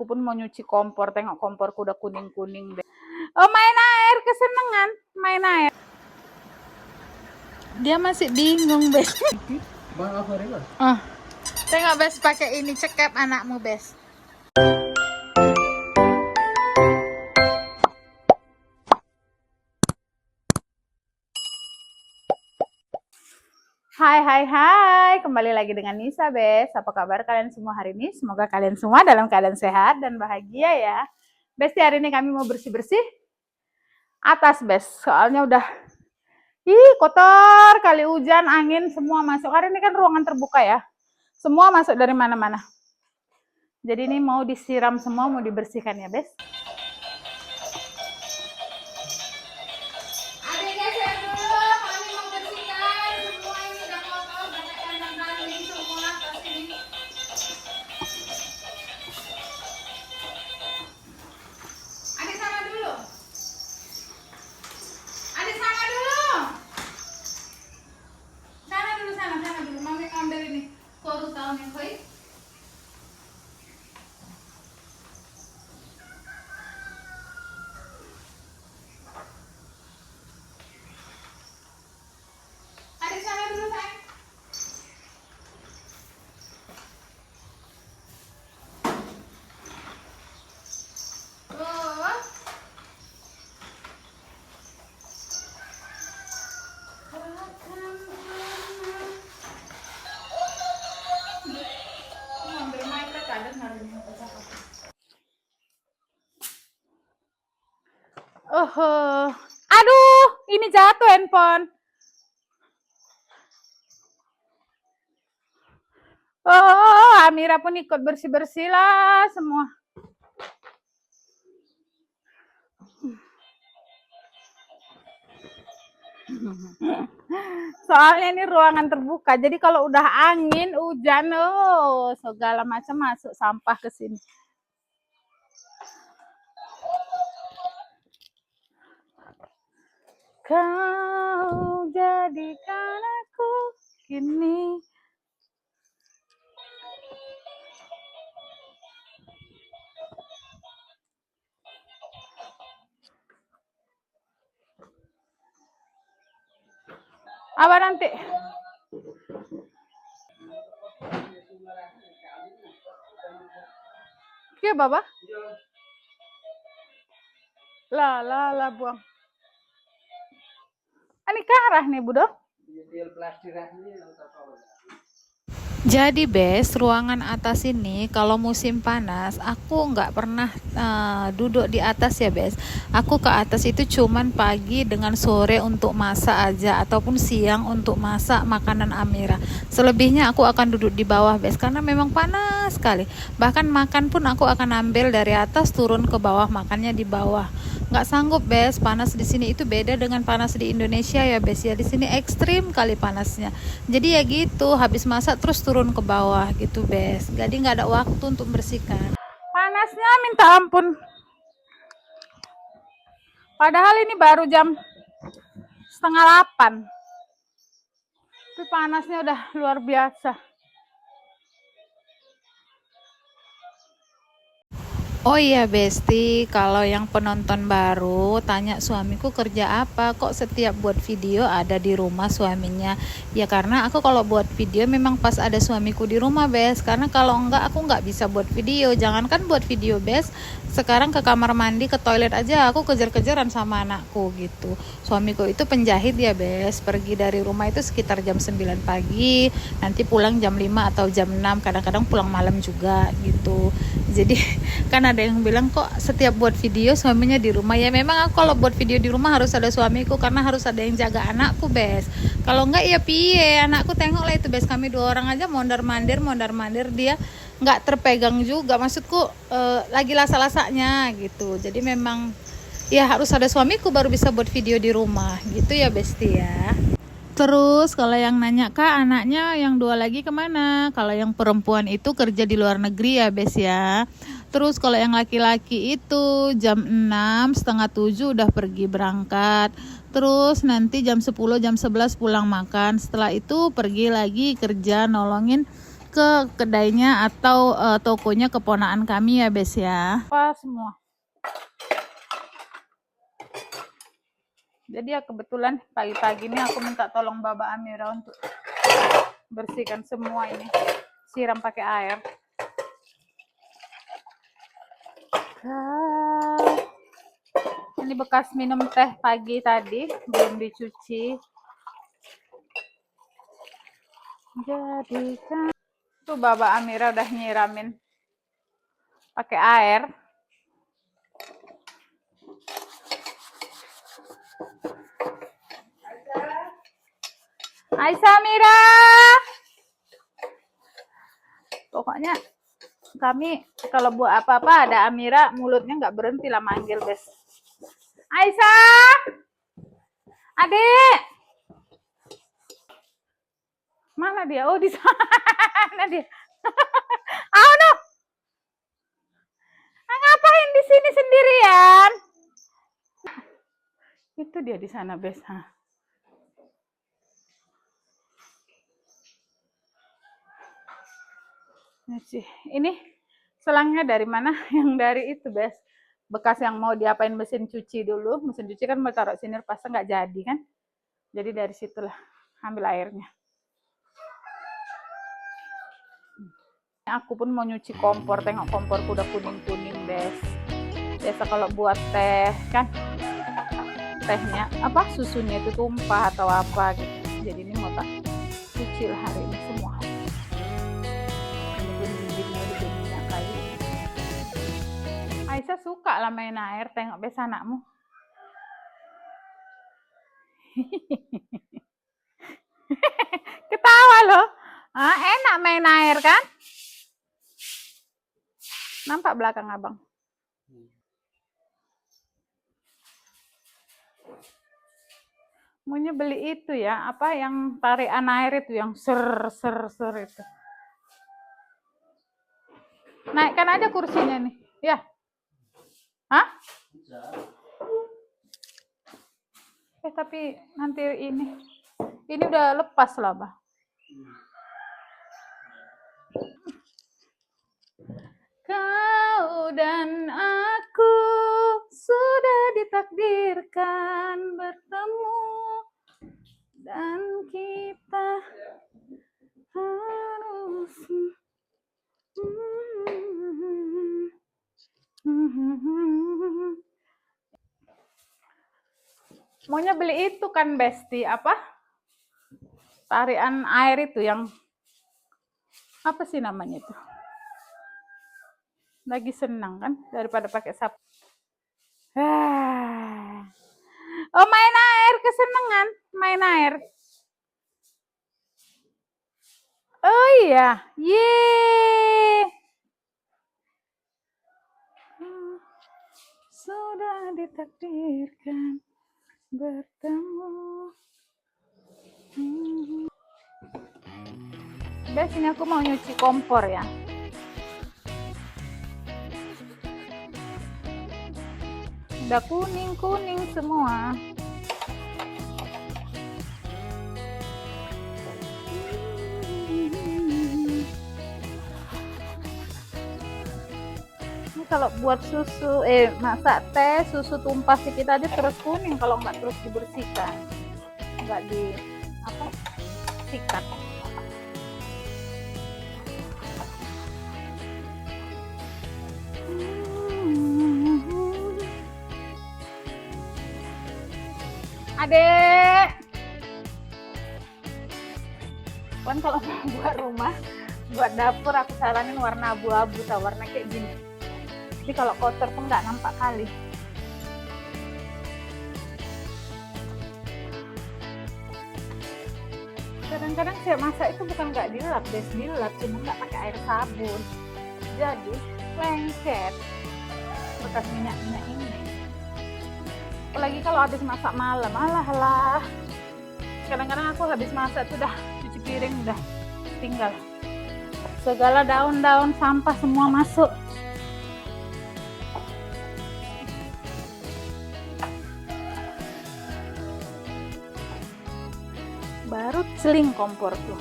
aku pun mau nyuci kompor, tengok komporku udah kuning-kuning deh. Oh, main air, kesenengan main air. Dia masih bingung, Bes. Oh, tengok Bes pakai ini cekep anakmu, Bes. Hai, kembali lagi dengan Nisa, Bes. Apa kabar kalian semua hari ini? Semoga kalian semua dalam keadaan sehat dan bahagia ya. Bes, hari ini kami mau bersih-bersih atas, Bes. Soalnya udah kotor kali, hujan, angin, semua masuk. Hari ini kan ruangan terbuka ya. Semua masuk dari mana-mana. Jadi ini mau disiram semua, mau dibersihkan ya, Bes. Aduh, ini jatuh handphone. Oh, Amira pun ikut bersih-bersih lah semua. Soalnya ini ruangan terbuka, jadi kalau udah angin, hujan, segala macam masuk sampah ke sini. Kau jadikan aku kini. Apa nanti? Iya, Baba? Lah, buang. Ini karah nih, Budo. Jadi Bes, ruangan atas ini kalau musim panas aku nggak pernah duduk di atas ya Bes. Aku ke atas itu cuman pagi dengan sore untuk masak aja, ataupun siang untuk masak makanan Amira. Selebihnya aku akan duduk di bawah Bes, karena memang panas sekali. Bahkan makan pun aku akan ambil dari atas turun ke bawah, makannya di bawah. Nggak sanggup Bes, panas di sini itu beda dengan panas di Indonesia ya Bes ya. Di sini ekstrim kali panasnya. Jadi ya gitu, habis masak terus turun ke bawah gitu Bes. Jadi nggak ada waktu untuk bersihkan. Panasnya minta ampun. Padahal ini baru jam 7:30. Tapi panasnya udah luar biasa. Oh iya Besti, kalau yang penonton baru tanya suamiku kerja apa, kok setiap buat video ada di rumah suaminya. Ya karena aku kalau buat video memang pas ada suamiku di rumah Bes, karena kalau enggak aku enggak bisa buat video. Jangankan buat video Bes, sekarang ke kamar mandi, ke toilet aja aku kejar-kejaran sama anakku gitu. Suamiku itu penjahit ya Bes, pergi dari rumah itu sekitar jam 9 pagi, nanti pulang jam 5 atau jam 6, kadang-kadang pulang malam juga gitu. Jadi kan ada yang bilang kok setiap buat video suaminya di rumah. Ya memang aku kalau buat video di rumah harus ada suamiku, karena harus ada yang jaga anakku Bes. Kalau enggak ya piye, anakku tengok lah itu Bes, kami 2 orang aja mondar mandir dia nggak terpegang juga, maksudku lagi lasa-lasanya gitu. Jadi memang ya harus ada suamiku baru bisa buat video di rumah gitu ya Besti ya. Terus kalau yang nanya Kak, anaknya yang 2 lagi kemana? Kalau yang perempuan itu kerja di luar negeri ya Bes ya. Terus kalau yang laki-laki itu jam 6, setengah 7 udah pergi berangkat. Terus nanti jam 10, jam 11 pulang makan. Setelah itu pergi lagi kerja nolongin ke kedainya atau tokonya keponakan kami ya Bes ya. Apa semua. Jadi ya kebetulan pagi-pagi ini aku minta tolong Baba Amira untuk bersihkan semua ini. Siram pakai air. Ini bekas minum teh pagi tadi, belum dicuci. Jadi kan tuh Baba Amira udah nyiramin pakai air. Aisyah Amira. Pokoknya kami kalau buat apa-apa ada Amira, mulutnya nggak berhenti lah manggil Bes. Aisyah, adik, mana dia? Oh di sana dia. Oh no, ngapain di sini sendirian? Itu dia di sana Bes. Ini selangnya dari mana? Yang dari itu Bes. Bekas yang mau diapain mesin cuci dulu. Mesin cuci kan mau taruh sini pas nggak jadi kan. Jadi dari situlah ambil airnya. Aku pun mau nyuci kompor. Tengok komporku udah kuning-kuning Bes. Biasa kalau buat teh kan tehnya apa susunya itu tumpah atau apa gitu. Jadi ini mau tak cuci lah hari ini semua. Aisyah suka lah main air, tengok Bes anakmu. Ketawa loh. Enak main air kan? Nampak belakang abang? Maunya beli itu ya, apa yang tarikan air itu, yang ser itu. Naikkan aja kursinya nih, ya. Hah? Tapi nanti ini udah lepas lah, Bah. Kau dan aku sudah ditakdirkan bertemu dan kita harus maunya beli itu kan Besti, apa tarian air itu yang apa sih namanya itu, lagi senang kan daripada pakai sapu. Oh main air, kesenangan main air. Oh iya, yeay. Sudah ditakdirkan bertemu. Biasanya aku mau nyuci kompor ya. Udah kuning-kuning semua. Ini kalau buat susu, masak teh, susu tumpah sedikit aja terus kuning kalau nggak terus dibersihkan, nggak di apa sikat. Adek, kan kalau mau buat rumah, buat dapur aku saranin warna abu-abu, warna kayak gini. Jadi kalau kotor pun nggak nampak kali. Kadang-kadang saya masak itu bukan nggak dilap, dilap, cuma nggak pakai air sabun. Jadi lengket bekas minyak-minyak ini. Apalagi kalau habis masak malam, alah. Kadang-kadang aku habis masak tuh udah cuci piring udah tinggal. Segala daun-daun sampah semua masuk. Baru celing kompor tuh.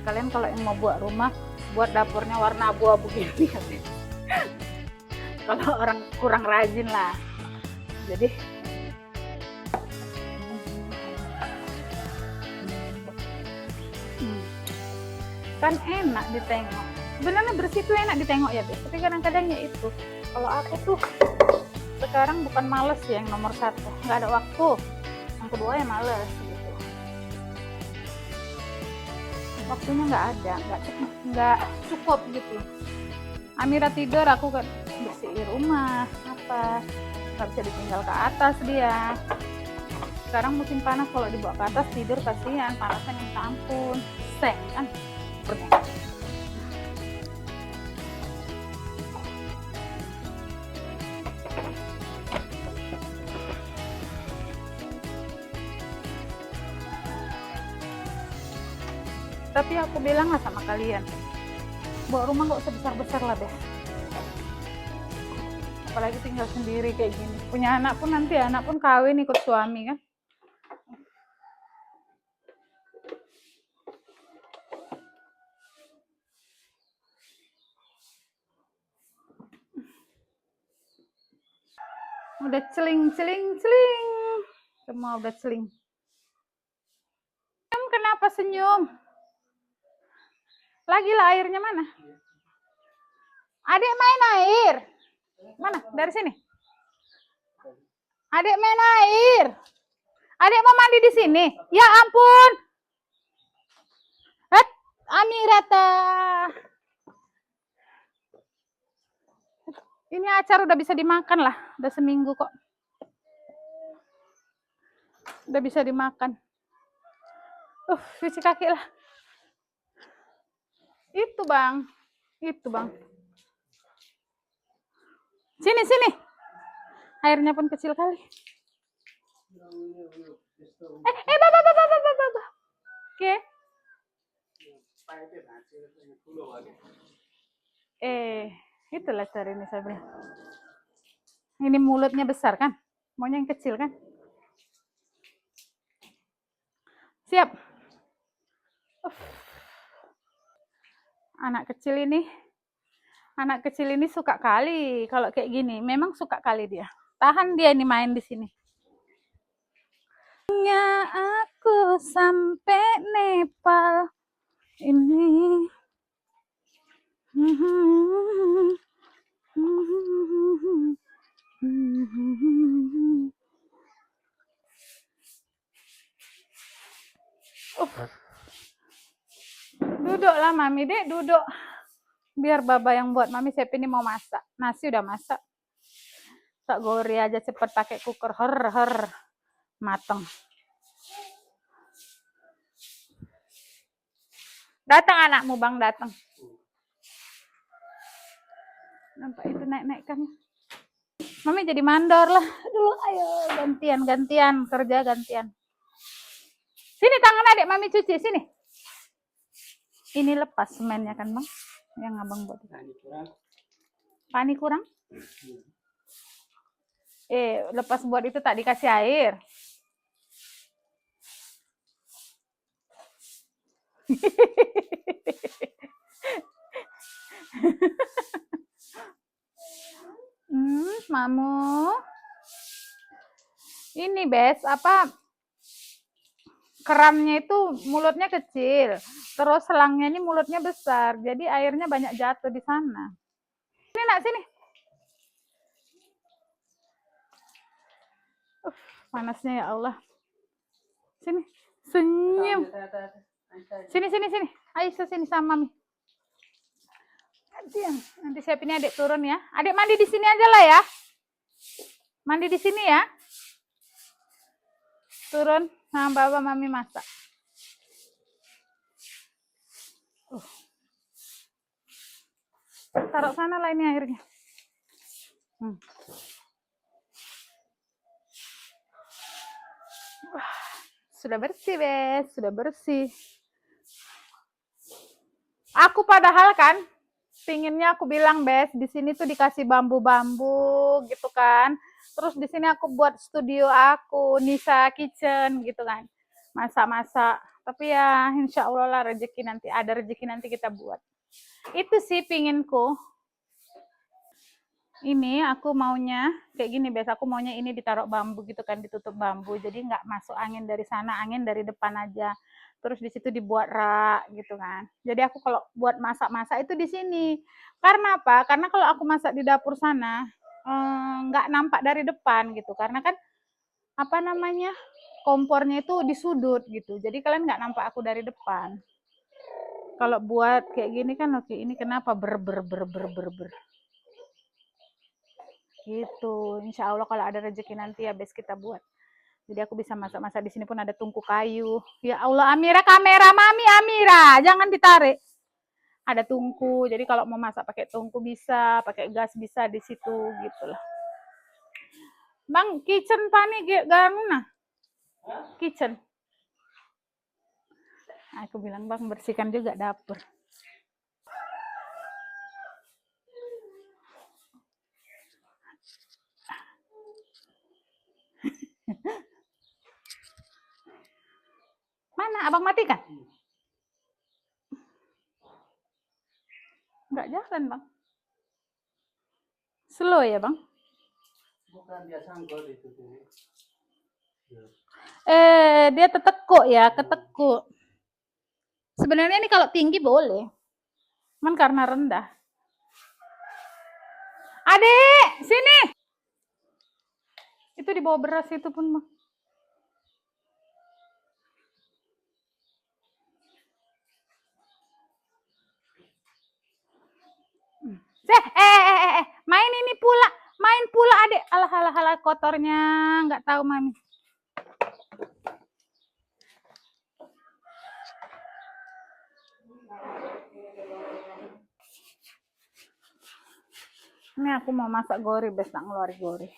Kalian kalau yang mau buat rumah, buat dapurnya warna abu-abu gini. Kalau orang kurang rajin lah. Jadi kan enak ditengok. Sebenarnya bersih tuh enak ditengok ya, Bes. Tapi kadang-kadang ya itu. Kalau aku tuh sekarang bukan males ya yang nomor satu, nggak ada waktu. Yang kedua ya males gitu. Waktunya nggak ada, nggak cukup gitu. Amira tidur, aku kan bersihin rumah, apa nggak bisa ditinggal ke atas dia. Sekarang musim panas, kalau dibawa ke atas tidur kasihan, panasnya minta ampun, seng kan. Tapi aku bilang lah sama kalian, bawa rumah nggak usah besar-besar lah deh. Apalagi tinggal sendiri kayak gini. Punya anak pun nanti anak pun kawin ikut suami kan. Udah celing. Semua udah celing. Kenapa senyum? Lagi lah, airnya mana? Adik main air. Mana? Dari sini. Adik main air. Adik mau mandi di sini. Ya ampun. Amirata. Ini acar udah bisa dimakan lah. Udah seminggu kok. Udah bisa dimakan. Cuci kaki lah. Itu bang. Sini. Airnya pun kecil kali. Baba. Oke. Itulah cari ini Sabri. Ini mulutnya besar kan? Maunya yang kecil kan? Siap. Anak kecil ini suka kali kalau kayak gini. Memang suka kali dia. Tahan dia ini main di sini. Aku sampai Nepal ini. Duduklah Mami Dek, duduk. Biar Baba yang buat. Mami Sep ini mau masak. Nasi udah masak. Tak gori aja cepet pakai cooker. Her mateng. Datang anakmu bang, datang. Nampak itu naik-naikkan. Mami jadi mandor lah. Dulu ayo gantian kerja gantian. Sini tangan adik Mami cuci sini. Ini lepas semennya kan bang, yang abang buat. Pani kurang? Lepas buat itu tak dikasih air. Mamu. Ini Bes, kerannya itu mulutnya kecil, terus selangnya ini mulutnya besar, jadi airnya banyak jatuh di sana. Sini nak, sini. Panasnya ya Allah. Sini, senyum. Sini. Aisyah sini sama Mami. Nanti siapin adik turun ya. Adik mandi di sini aja lah ya. Mandi di sini ya. Turun sama Baba Mami masak. Taruh sana lah ini airnya. Sudah bersih, Bes. Sudah bersih. Aku padahal kan pinginnya aku bilang, Bes, di sini tuh dikasih bambu-bambu gitu kan. Terus di sini aku buat studio aku, Nisa Kitchen gitu kan. Masak-masak Tapi ya insya Allah lah rezeki nanti, ada rezeki nanti kita buat. Itu sih pinginku. Ini aku maunya kayak gini, biasa aku maunya ini ditaruh bambu gitu kan, ditutup bambu, jadi nggak masuk angin dari sana, angin dari depan aja. Terus di situ dibuat rak gitu kan. Jadi aku kalau buat masak-masak itu di sini. Karena apa? Karena kalau aku masak di dapur sana nggak nampak dari depan gitu. Karena kan apa namanya, kompornya itu di sudut gitu. Jadi kalian nggak nampak aku dari depan. Kalau buat kayak gini kan oke, ini kenapa ber gitu. Insya Allah kalau ada rezeki nanti ya bes kita buat. Jadi aku bisa masak-masak. Di sini pun ada tungku kayu. Ya Allah, Amira, kamera mami Amira, jangan ditarik. Ada tungku. Jadi kalau mau masak pakai tungku bisa, pakai gas bisa di situ gitu lah. Bang, kitchen pani garuna. Kitchen. Aku bilang, Bang, bersihkan juga dapur. Mana abang matikan? Enggak jalan, Bang. Slow ya, Bang? Bukan dia sanggol itu. Dia ketekuk ya, ketekuk. Sebenarnya ini kalau tinggi boleh. Cuman karena rendah. Adik, sini. Itu di bawah beras itu pun, Bang. Main ini pula, main pula adik. Alah kotornya, nggak tahu mami. Ini aku mau masak gori, bes nak ngeluarin gori.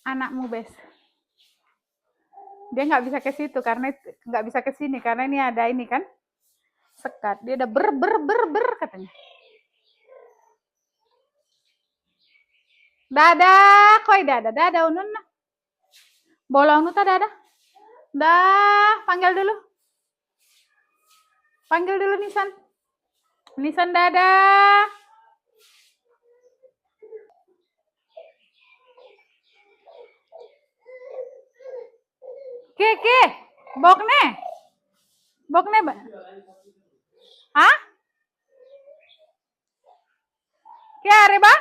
Anakmu bes. Dia nggak bisa ke situ karena nggak bisa ke sini karena ini ada ini kan sekat. Dia udah ber katanya. Dadah, koi dadah unun nah. Bolong nu dada. Dah, panggil dulu. Panggil dulu Nisan. Nisan dadah. Ke, bokne. Bokne, Ba. Hah? Ke are, Ba?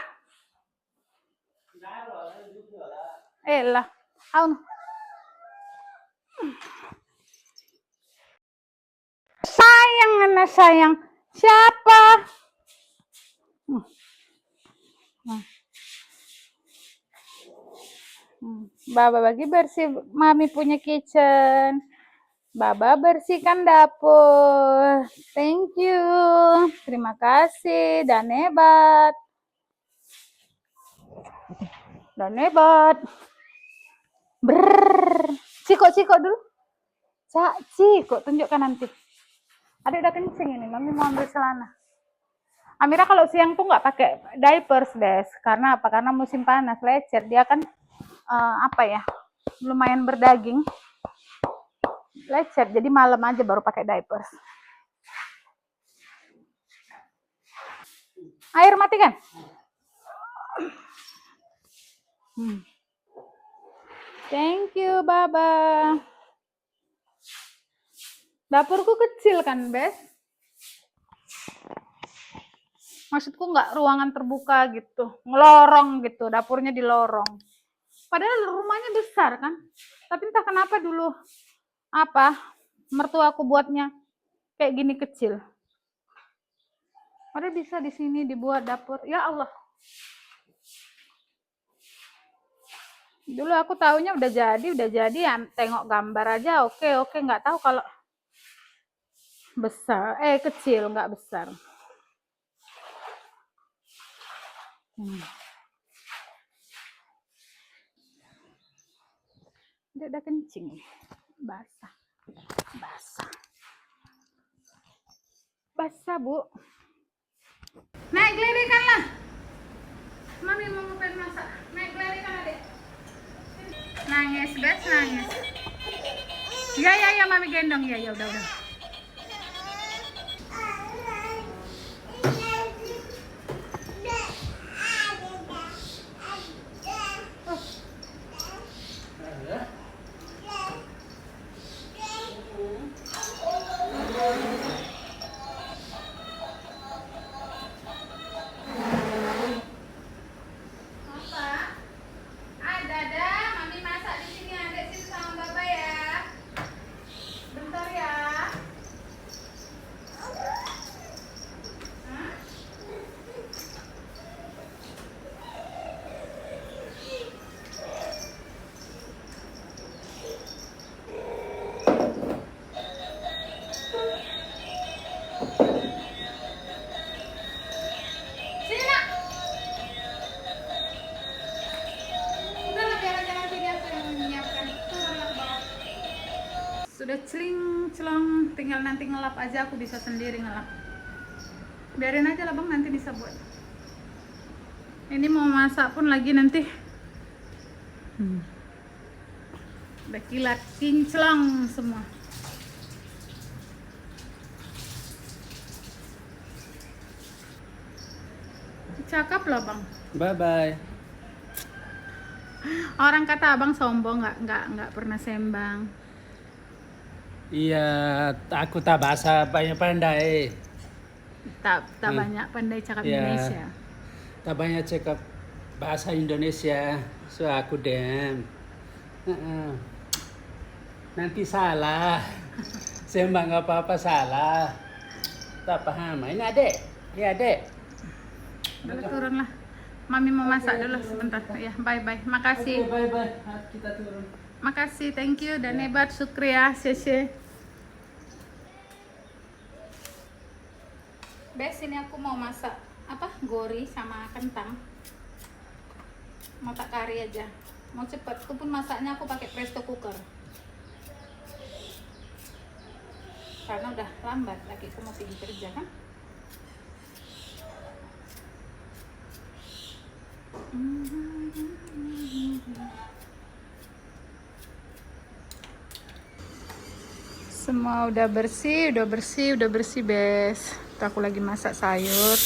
Lah. Aun. Sayang anak sayang. Siapa? Baba bagi bersih mami punya kitchen. Baba bersihkan dapur. Thank you. Terima kasih. Dan hebat. Brrr. Ciko dulu. Ciko, tunjukkan nanti. Adik udah kencing ini, mami mau ambil celana. Amira kalau siang tuh nggak pakai diapers, Des. Karena apa? Karena musim panas, lecet. Dia kan apa ya? Lumayan berdaging. Lecet, jadi malam aja baru pakai diapers. Air matikan. Thank you, Baba. Dapurku kecil kan, Bes? Maksudku nggak ruangan terbuka gitu, ngelorong gitu, dapurnya di lorong. Padahal rumahnya besar kan, tapi entah kenapa dulu mertuaku buatnya kayak gini kecil. Padahal bisa di sini dibuat dapur. Ya Allah. Dulu aku taunya udah jadi ya, tengok gambar aja oke, nggak tahu kalau besar, kecil nggak besar. Dia udah kencing, basah Bu. Naik lirikan lah. Mami mau pengen masak. Naik lari kan adek. Nangis, Bes, nangis. Ya, Mami gendong. Ya, udah. Sudah celong, tinggal nanti ngelap aja, aku bisa sendiri ngelap. Biarin aja lah bang, nanti bisa buat. Ini mau masak pun lagi nanti. Udah kilat kinclong semua. Cakep loh bang. Bye bye. Orang kata abang sombong, nggak pernah sembang. Iya, aku tak bahasa banyak pandai. Tak banyak pandai cakap Iya. Indonesia. Tak banyak cakap bahasa Indonesia, so aku diam. Nanti salah. Sembang apa-apa salah. Tak paham. Ini adek. Ini adek. Udah turun lah. Mami mau masak dulu sebentar. Ya, bye. Makasih. Oke, bye. Kita turun. Makasih, thank you dan hebat, syukriya, syeshe. Bes, ini aku mau masak gori sama kentang. Mau tak kari aja. Mau cepet, itu pun masaknya aku pakai presto cooker. Karena udah lambat, lagi aku mau pergi kerja kan. Semua udah bersih Bes. Tuh, aku lagi masak sayur.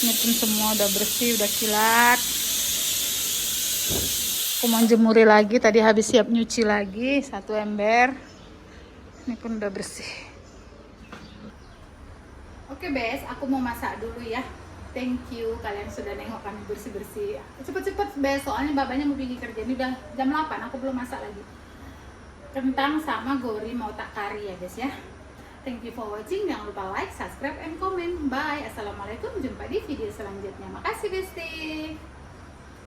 Ini pun semua udah bersih, udah kilat. Aku mau jemuri lagi, tadi habis siap nyuci lagi 1 ember. Ini pun udah bersih. Oke Bes, aku mau masak dulu ya. Thank you kalian sudah nengok kami bersih-bersih. Cepet-cepet Bes, soalnya babanya mau pergi kerja. Ini udah jam 8, aku belum masak lagi. Kentang sama gori mau tak kari ya Bes ya. Thank you for watching. Jangan lupa like, subscribe, and comment. Bye. Assalamualaikum. Jumpa di video selanjutnya. Makasih Besti.